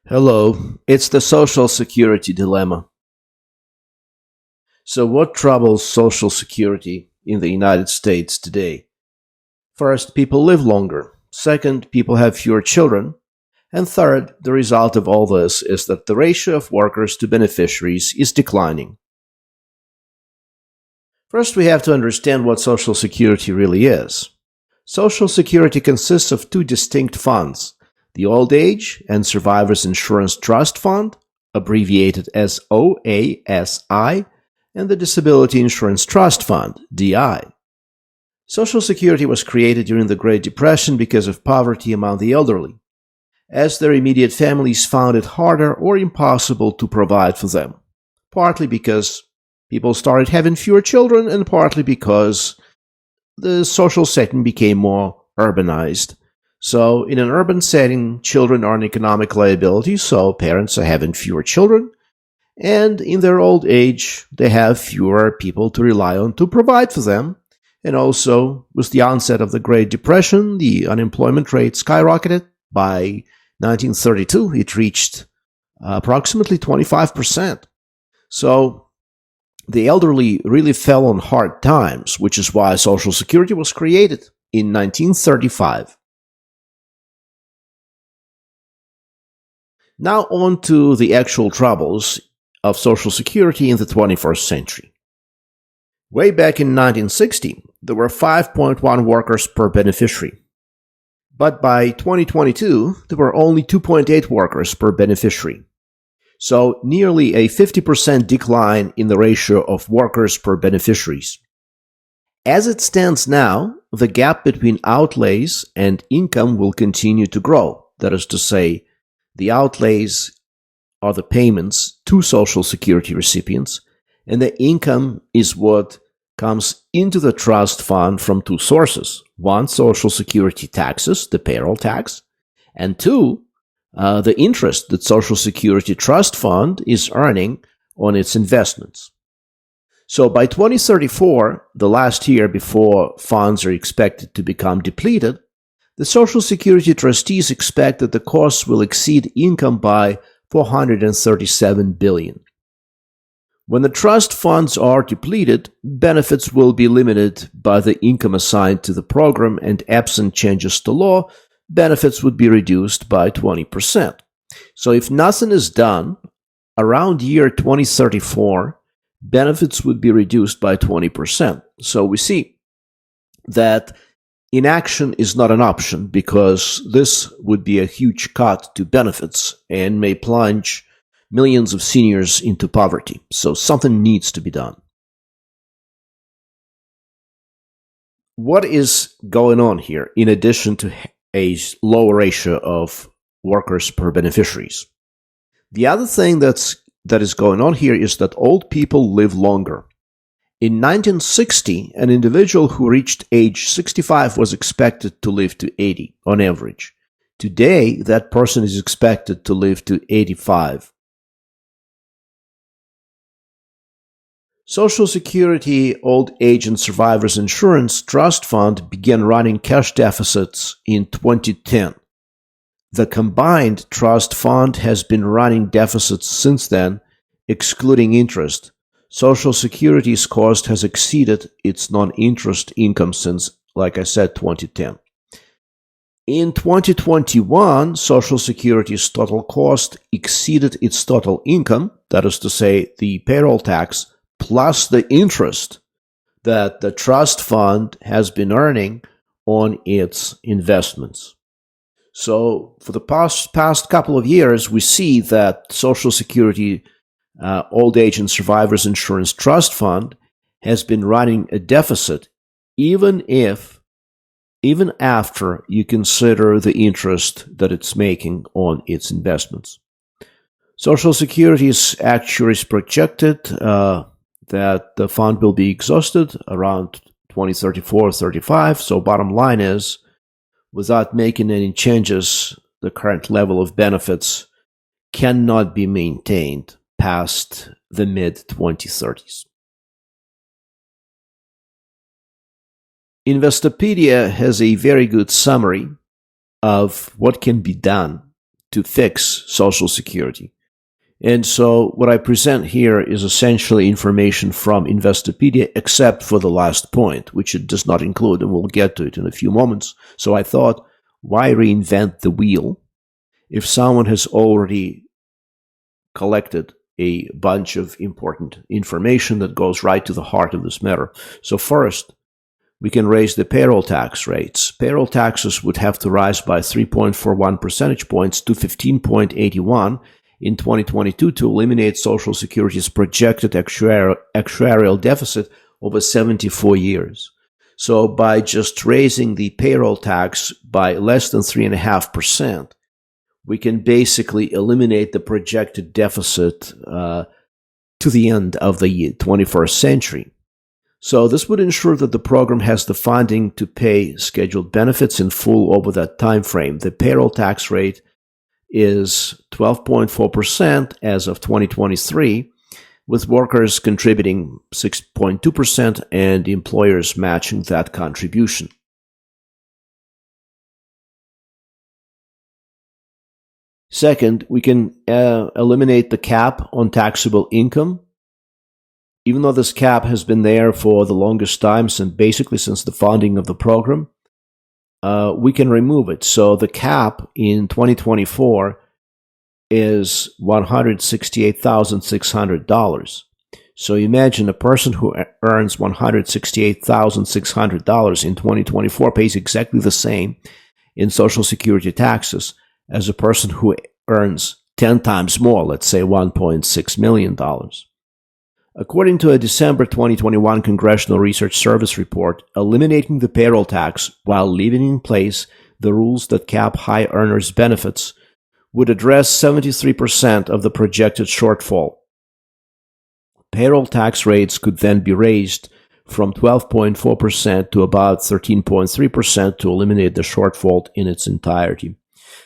Hello, it's the Social Security dilemma. So, what troubles Social Security in the United States today? First, people live longer. Second, people have fewer children. And third, the result of all this is that the ratio of workers to beneficiaries is declining. First, we have to understand what Social Security really is. Social Security consists of two distinct funds: the Old Age and Survivors Insurance Trust Fund, abbreviated as OASI, and the Disability Insurance Trust Fund, DI. Social Security was created during the Great Depression because of poverty among the elderly, as their immediate families found it harder or impossible to provide for them, partly because people started having fewer children and partly because the social setting became more urbanized. So in an urban setting, children are an economic liability, so parents are having fewer children, and in their old age, they have fewer people to rely on to provide for them. And also, with the onset of the Great Depression, the unemployment rate skyrocketed. By 1932, it reached approximately 25%. So the elderly really fell on hard times, which is why Social Security was created in 1935. Now on to the actual troubles of Social Security in the 21st century. Way back in 1960, there were 5.1 workers per beneficiary. But by 2022, there were only 2.8 workers per beneficiary. So nearly a 50% decline in the ratio of workers per beneficiaries. As it stands now, the gap between outlays and income will continue to grow. That is to say, the outlays are the payments to Social Security recipients, and the income is what comes into the trust fund from two sources. One, Social Security taxes, the payroll tax, and two, the interest that Social Security Trust Fund is earning on its investments. So by 2034, the last year before funds are expected to become depleted, the Social Security trustees expect that the costs will exceed income by $437 billion. When the trust funds are depleted, benefits will be limited by the income assigned to the program, and absent changes to law, benefits would be reduced by 20%. So if nothing is done, around year 2034, benefits would be reduced by 20%. So we see that inaction is not an option, because this would be a huge cut to benefits and may plunge millions of seniors into poverty. So something needs to be done. What is going on here in addition to a lower ratio of workers per beneficiaries? The other thing that is going on here is that old people live longer. In 1960, an individual who reached age 65 was expected to live to 80 on average. Today, that person is expected to live to 85. Social Security Old Age and Survivors Insurance Trust Fund began running cash deficits in 2010. The combined trust fund has been running deficits since then, excluding interest. Social Security's cost has exceeded its non-interest income since, like I said, 2010. In 2021, Social Security's total cost exceeded its total income, that is to say, the payroll tax, plus the interest that the trust fund has been earning on its investments. So for the past couple of years, we see that Social Security Old Age and Survivors Insurance Trust Fund has been running a deficit, even after you consider the interest that it's making on its investments. Social Security's actuaries projected that the fund will be exhausted around 2034-35. So bottom line is, without making any changes, the current level of benefits cannot be maintained past the mid-2030s. Investopedia has a very good summary of what can be done to fix Social Security. And so what I present here is essentially information from Investopedia, except for the last point, which it does not include, and we'll get to it in a few moments. So I thought, why reinvent the wheel if someone has already collected a bunch of important information that goes right to the heart of this matter? So first, we can raise the payroll tax rates. Payroll taxes would have to rise by 3.41 percentage points to 15.81 in 2022 to eliminate Social Security's projected actuarial deficit over 74 years. So by just raising the payroll tax by less than 3.5%, we can basically eliminate the projected deficit to the end of the 21st century. So this would ensure that the program has the funding to pay scheduled benefits in full over that time frame. The payroll tax rate is 12.4% as of 2023, with workers contributing 6.2% and employers matching that contribution. Second, we can eliminate the cap on taxable income. Even though this cap has been there for the longest time, basically since the founding of the program, we can remove it. So the cap in 2024 is $168,600. So imagine a person who earns $168,600 in 2024 pays exactly the same in Social Security taxes as a person who earns 10 times more, let's say $1.6 million. According to a December 2021 Congressional Research Service report, eliminating the payroll tax while leaving in place the rules that cap high earners' benefits would address 73% of the projected shortfall. Payroll tax rates could then be raised from 12.4% to about 13.3% to eliminate the shortfall in its entirety.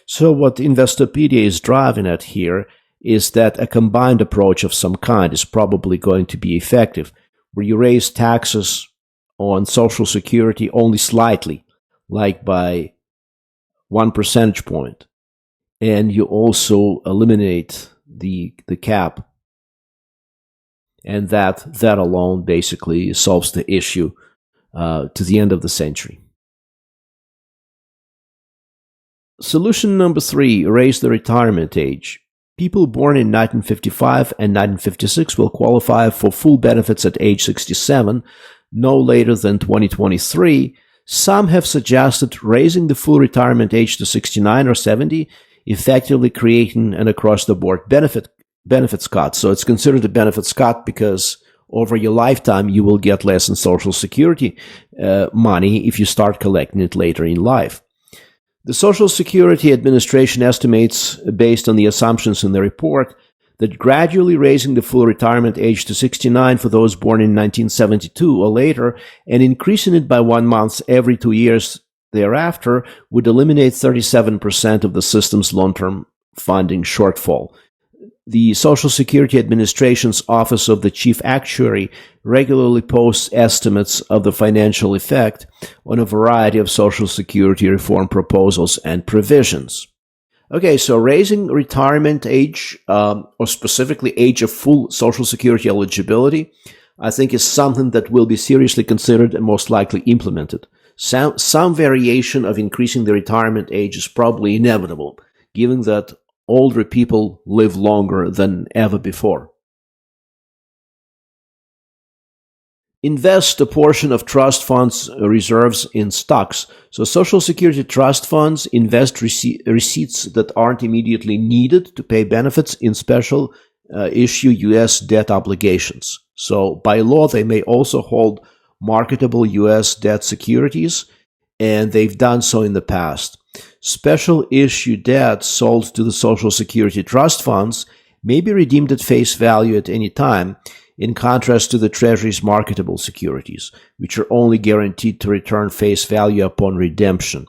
So what Investopedia is driving at here is that a combined approach of some kind is probably going to be effective, where you raise taxes on Social Security only slightly, like by 1 percentage point, and you also eliminate the cap, and that alone basically solves the issue to the end of the century. Solution number 3, raise the retirement age. People born in 1955 and 1956 will qualify for full benefits at age 67, no later than 2023. Some have suggested raising the full retirement age to 69 or 70, effectively creating an across-the-board benefits cut. So it's considered a benefits cut because over your lifetime you will get less in Social Security money if you start collecting it later in life. The Social Security Administration estimates, based on the assumptions in the report, that gradually raising the full retirement age to 69 for those born in 1972 or later and increasing it by 1 month every 2 years thereafter would eliminate 37% of the system's long-term funding shortfall. The Social Security Administration's Office of the Chief Actuary regularly posts estimates of the financial effect on a variety of Social Security reform proposals and provisions. Okay, so raising retirement age, or specifically age of full Social Security eligibility, I think is something that will be seriously considered and most likely implemented. Some variation of increasing the retirement age is probably inevitable, given that older people live longer than ever before. Invest a portion of trust funds reserves in stocks. So Social Security trust funds invest receipts that aren't immediately needed to pay benefits in special issue U.S. debt obligations. So by law, they may also hold marketable U.S. debt securities, and they've done so in the past. Special issue debt sold to the Social Security trust funds may be redeemed at face value at any time, in contrast to the Treasury's marketable securities, which are only guaranteed to return face value upon redemption.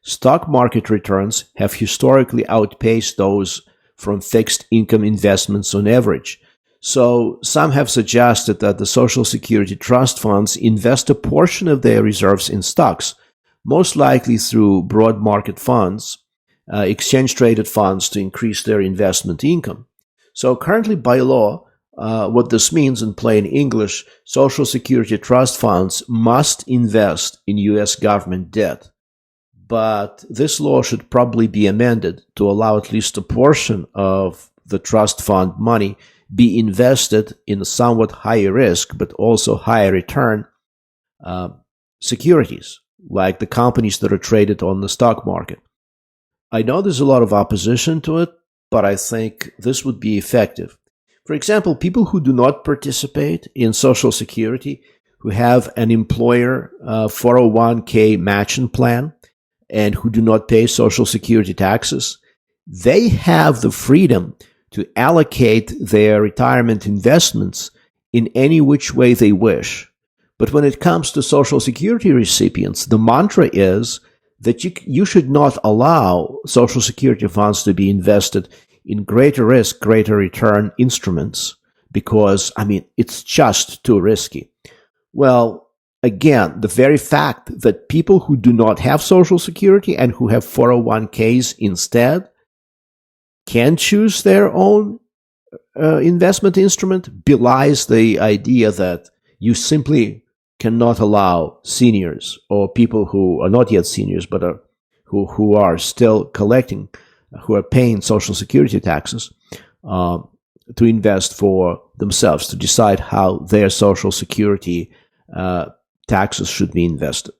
Stock market returns have historically outpaced those from fixed income investments on average. So some have suggested that the Social Security trust funds invest a portion of their reserves in stocks, most likely through broad market funds, exchange-traded funds to increase their investment income. So currently by law, what this means in plain English, Social Security trust funds must invest in U.S. government debt. But this law should probably be amended to allow at least a portion of the trust fund money be invested in somewhat higher risk but also higher return securities, like the companies that are traded on the stock market. I know there's a lot of opposition to it, but I think this would be effective. For example, people who do not participate in Social Security, who have an employer 401k matching plan, and who do not pay Social Security taxes, they have the freedom to allocate their retirement investments in any which way they wish. But when it comes to Social Security recipients, the mantra is that you should not allow Social Security funds to be invested in greater risk, greater return instruments because, it's just too risky. Well, again, the very fact that people who do not have Social Security and who have 401ks instead can choose their own investment instrument belies the idea that you simply cannot allow seniors or people who are not yet seniors but who are still collecting, who are paying Social Security taxes, to invest for themselves, to decide how their Social Security taxes should be invested.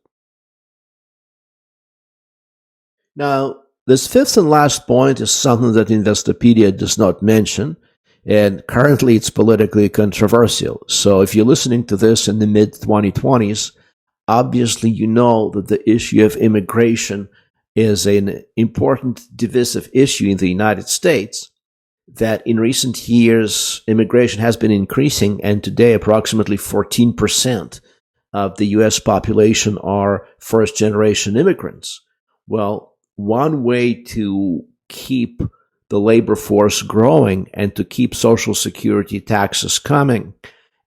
Now, this fifth and last point is something that Investopedia does not mention, and currently it's politically controversial. So if you're listening to this in the mid-2020s, obviously you know that the issue of immigration is an important divisive issue in the United States, that in recent years immigration has been increasing, and today approximately 14% of the U.S. population are first-generation immigrants. Well, one way to keep the labor force growing and to keep Social Security taxes coming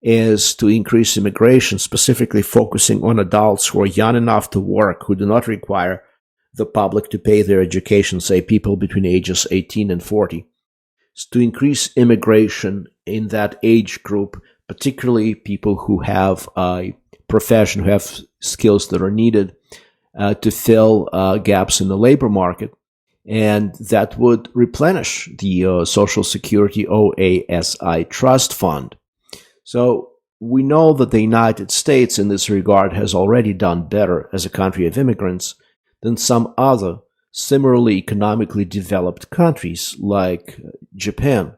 is to increase immigration, specifically focusing on adults who are young enough to work, who do not require the public to pay their education, say people between ages 18 and 40. To increase immigration in that age group, particularly people who have a profession, who have skills that are needed to fill gaps in the labor market. And that would replenish the Social Security OASI trust fund. So we know that the United States in this regard has already done better as a country of immigrants than some other similarly economically developed countries like Japan,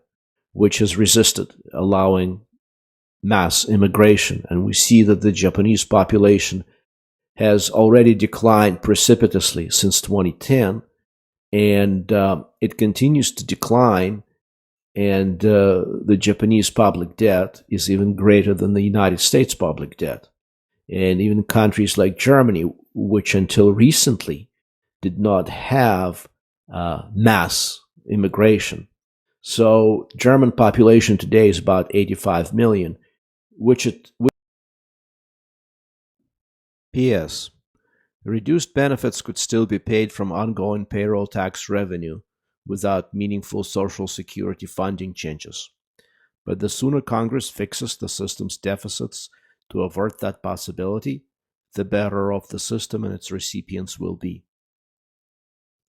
which has resisted allowing mass immigration. And we see that the Japanese population has already declined precipitously since 2010, and it continues to decline, and the Japanese public debt is even greater than the United States public debt. And even countries like Germany, which until recently did not have mass immigration. So German population today is about 85 million, P.S. Reduced benefits could still be paid from ongoing payroll tax revenue without meaningful Social Security funding changes. But the sooner Congress fixes the system's deficits to avert that possibility, the better off the system and its recipients will be.